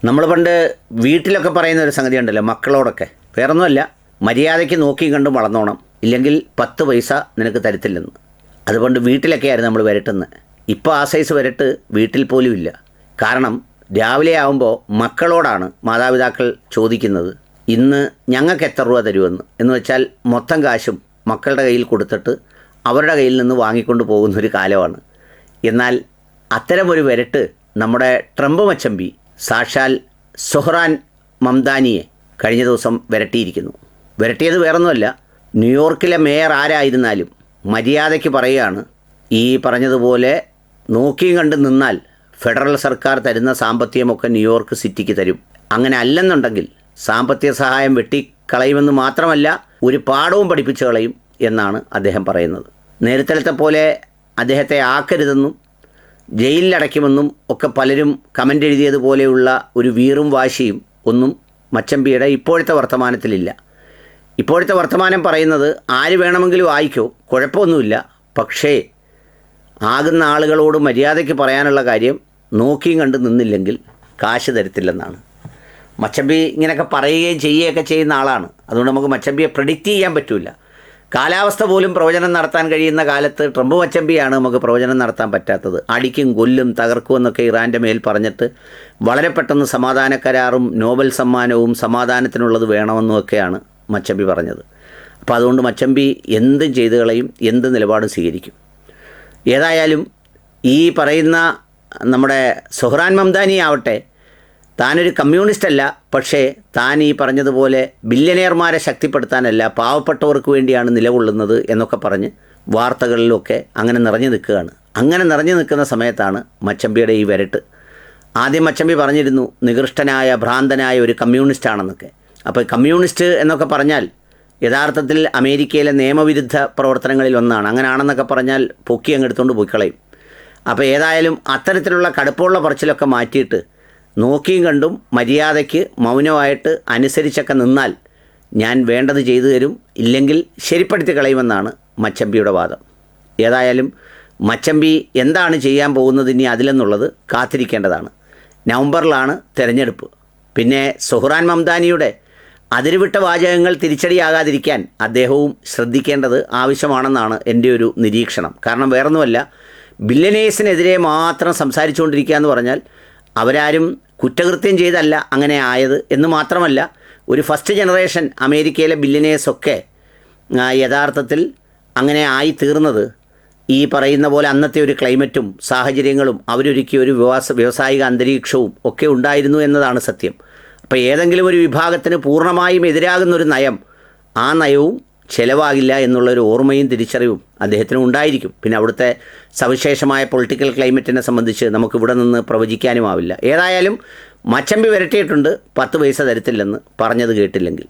നമ്മൾ പണ്ട് വീട്ടിലൊക്കെ പറയുന്ന ഒരു സംഗതി ഉണ്ടല്ലോ, മക്കളോടൊക്കെ വേറൊന്നുമല്ല, മര്യാദയ്ക്ക് നോക്കിയും കണ്ടും വളർന്നോണം, ഇല്ലെങ്കിൽ 10 പൈസ നിനക്ക് തരത്തില്ലെന്ന്. അതുകൊണ്ട് വീട്ടിലൊക്കെയായിരുന്നു നമ്മൾ വരട്ടുന്നത്. ഇപ്പോൾ ആ സൈസ് വരട്ട് വീട്ടിൽ പോലും ഇല്ല. കാരണം രാവിലെ ആകുമ്പോൾ മക്കളോടാണ് മാതാപിതാക്കൾ ചോദിക്കുന്നത്, ഇന്ന് ഞങ്ങൾക്ക് എത്ര രൂപ തരുമെന്ന്. എന്ന് വെച്ചാൽ മൊത്തം കാശും മക്കളുടെ കയ്യിൽ കൊടുത്തിട്ട് അവരുടെ കയ്യിൽ നിന്ന് വാങ്ങിക്കൊണ്ട് പോകുന്നൊരു കാലമാണ്. എന്നാൽ അത്തരമൊരു വരട്ട് നമ്മുടെ ട്രംപ് മച്ചമ്പി സാക്ഷാൽ സുഹ്റാൻ മംദാനിയെ കഴിഞ്ഞ ദിവസം വരട്ടിയിരിക്കുന്നു. വരട്ടിയത് വേറൊന്നുമല്ല, ന്യൂയോർക്കിലെ മേയർ ആരായിരുന്നാലും മര്യാദയ്ക്ക് പറയുകയാണ്, ഈ പറഞ്ഞതുപോലെ നോക്കിയും കണ്ട് നിന്നാൽ ഫെഡറൽ സർക്കാർ തരുന്ന സാമ്പത്തികമൊക്കെ ന്യൂയോർക്ക് സിറ്റിക്ക് തരും. അങ്ങനെ അല്ലെന്നുണ്ടെങ്കിൽ സാമ്പത്തിക സഹായം വെട്ടിക്കളയുമെന്ന് മാത്രമല്ല, ഒരു പാഠവും പഠിപ്പിച്ചു കളയും എന്നാണ് അദ്ദേഹം പറയുന്നത്. നേരത്തെ പോലെ അദ്ദേഹത്തെ ആക്കരുതെന്നും ജയിലിലടയ്ക്കുമെന്നും ഒക്കെ പലരും കമൻ്റ് എഴുതിയതുപോലെയുള്ള ഒരു വീറും വാശിയും ഒന്നും മച്ചമ്പിയുടെ ഇപ്പോഴത്തെ വർത്തമാനത്തിലില്ല. ഇപ്പോഴത്തെ വർത്തമാനം പറയുന്നത്, ആര് വേണമെങ്കിലും ആയിക്കോ, കുഴപ്പമൊന്നുമില്ല, പക്ഷേ ആകുന്ന ആളുകളോട് മര്യാദയ്ക്ക് പറയാനുള്ള കാര്യം നോക്കിയും കണ്ട് നിന്നില്ലെങ്കിൽ കാശ് തരത്തില്ലെന്നാണ്. മച്ചമ്പി ഇങ്ങനെയൊക്കെ പറയുകയും ചെയ്യുകയൊക്കെ ചെയ്യുന്ന ആളാണ്. അതുകൊണ്ട് നമുക്ക് മച്ചമ്പിയെ പ്രെഡിക്റ്റ് ചെയ്യാൻ പറ്റില്ല. കാലാവസ്ഥ പോലും പ്രവചനം നടത്താൻ കഴിയുന്ന കാലത്ത് ട്രംപ് മച്ചമ്പിയാണ് നമുക്ക് പ്രവചനം നടത്താൻ പറ്റാത്തത്. അടിക്കും കൊല്ലും തകർക്കും എന്നൊക്കെ ഇറാൻ്റെ മേൽ പറഞ്ഞിട്ട് വളരെ പെട്ടെന്ന് സമാധാന കരാറും നോബൽ സമ്മാനവും സമാധാനത്തിനുള്ളത് വേണമെന്നുമൊക്കെയാണ് മച്ചമ്പി പറഞ്ഞത്. അപ്പോൾ അതുകൊണ്ട് മച്ചമ്പി എന്തും ചെയ്തു കളയും, എന്ത് നിലപാടും സ്വീകരിക്കും. ഏതായാലും ഈ പറയുന്ന നമ്മുടെ സുഹ്റാൻ മംദാനി ആവട്ടെ, താനൊരു കമ്മ്യൂണിസ്റ്റ് അല്ല, പക്ഷേ താൻ ഈ പറഞ്ഞതുപോലെ ബില്യനെയർമാരെ ശക്തിപ്പെടുത്താനല്ല, പാവപ്പെട്ടവർക്ക് വേണ്ടിയാണ് നിലകൊള്ളുന്നത് എന്നൊക്കെ പറഞ്ഞ് വാർത്തകളിലൊക്കെ അങ്ങനെ നിറഞ്ഞു നിൽക്കുകയാണ്. അങ്ങനെ നിറഞ്ഞു നിൽക്കുന്ന സമയത്താണ് മച്ചമ്പിയുടെ ഈ വരട്ട്. ആദ്യം മച്ചമ്പി പറഞ്ഞിരുന്നു നികൃഷ്ടനായ ഭ്രാന്തനായ ഒരു കമ്മ്യൂണിസ്റ്റാണെന്നൊക്കെ. അപ്പോൾ കമ്മ്യൂണിസ്റ്റ് എന്നൊക്കെ പറഞ്ഞാൽ യഥാർത്ഥത്തിൽ അമേരിക്കയിലെ നിയമവിരുദ്ധ പ്രവർത്തനങ്ങളിൽ ഒന്നാണ്. അങ്ങനെയാണെന്നൊക്കെ പറഞ്ഞാൽ പൊക്കി അങ്ങ് എടുത്തുകൊണ്ട് പോയിക്കളയും. അപ്പോൾ ഏതായാലും അത്തരത്തിലുള്ള കടുപ്പമുള്ള പറച്ചിലൊക്കെ മാറ്റിയിട്ട് നോക്കിയും കണ്ടും മര്യാദയ്ക്ക് മൗനമായിട്ട് അനുസരിച്ചൊക്കെ നിന്നാൽ ഞാൻ വേണ്ടത് ചെയ്തു തരും, ഇല്ലെങ്കിൽ ശരിപ്പെടുത്തി കളയുമെന്നാണ് മച്ചമ്പിയുടെ വാദം. ഏതായാലും മച്ചമ്പി എന്താണ് ചെയ്യാൻ പോകുന്നത് ഇനി അതിലെന്നുള്ളത് കാത്തിരിക്കേണ്ടതാണ്. നവംബറിലാണ് തിരഞ്ഞെടുപ്പ്. പിന്നെ സുഹ്റാൻ മംദാനിയുടെ അതിരുവിട്ട വാചകങ്ങൾ തിരിച്ചടിയാകാതിരിക്കാൻ അദ്ദേഹവും ശ്രദ്ധിക്കേണ്ടത് ആവശ്യമാണെന്നാണ് എൻ്റെ ഒരു നിരീക്ഷണം. കാരണം വേറൊന്നുമല്ല, ബില്യനേഴ്സിനെതിരെ മാത്രം സംസാരിച്ചുകൊണ്ടിരിക്കുക എന്ന് പറഞ്ഞാൽ അവരാരും കുറ്റകൃത്യം ചെയ്തല്ല അങ്ങനെ ആയത് എന്ന് മാത്രമല്ല, ഒരു ഫസ്റ്റ് ജനറേഷൻ അമേരിക്കയിലെ ബില്യനേഴ്സൊക്കെ യഥാർത്ഥത്തിൽ അങ്ങനെ ആയി തീർന്നത് ഈ പറയുന്ന പോലെ അന്നത്തെ ഒരു ക്ലൈമറ്റും സാഹചര്യങ്ങളും അവരൊരുക്കിയ ഒരു വ്യാവസായിക അന്തരീക്ഷവും ഒക്കെ ഉണ്ടായിരുന്നു എന്നതാണ് സത്യം. അപ്പോൾ ഏതെങ്കിലും ഒരു വിഭാഗത്തിന് പൂർണ്ണമായും എതിരാകുന്നൊരു നയം, ആ നയവും ചിലവാകില്ല എന്നുള്ളൊരു ഓർമ്മയും തിരിച്ചറിവും അദ്ദേഹത്തിന് ഉണ്ടായിരിക്കും. പിന്നെ അവിടുത്തെ സവിശേഷമായ പൊളിറ്റിക്കൽ ക്ലൈമറ്റിനെ സംബന്ധിച്ച് നമുക്കിവിടെ നിന്ന് പ്രവചിക്കാനുമാവില്ല. ഏതായാലും മച്ചമ്പി വരട്ടിയിട്ടുണ്ട്, 10 പൈസ തരത്തില്ലെന്ന് പറഞ്ഞത് കേട്ടില്ലെങ്കിൽ.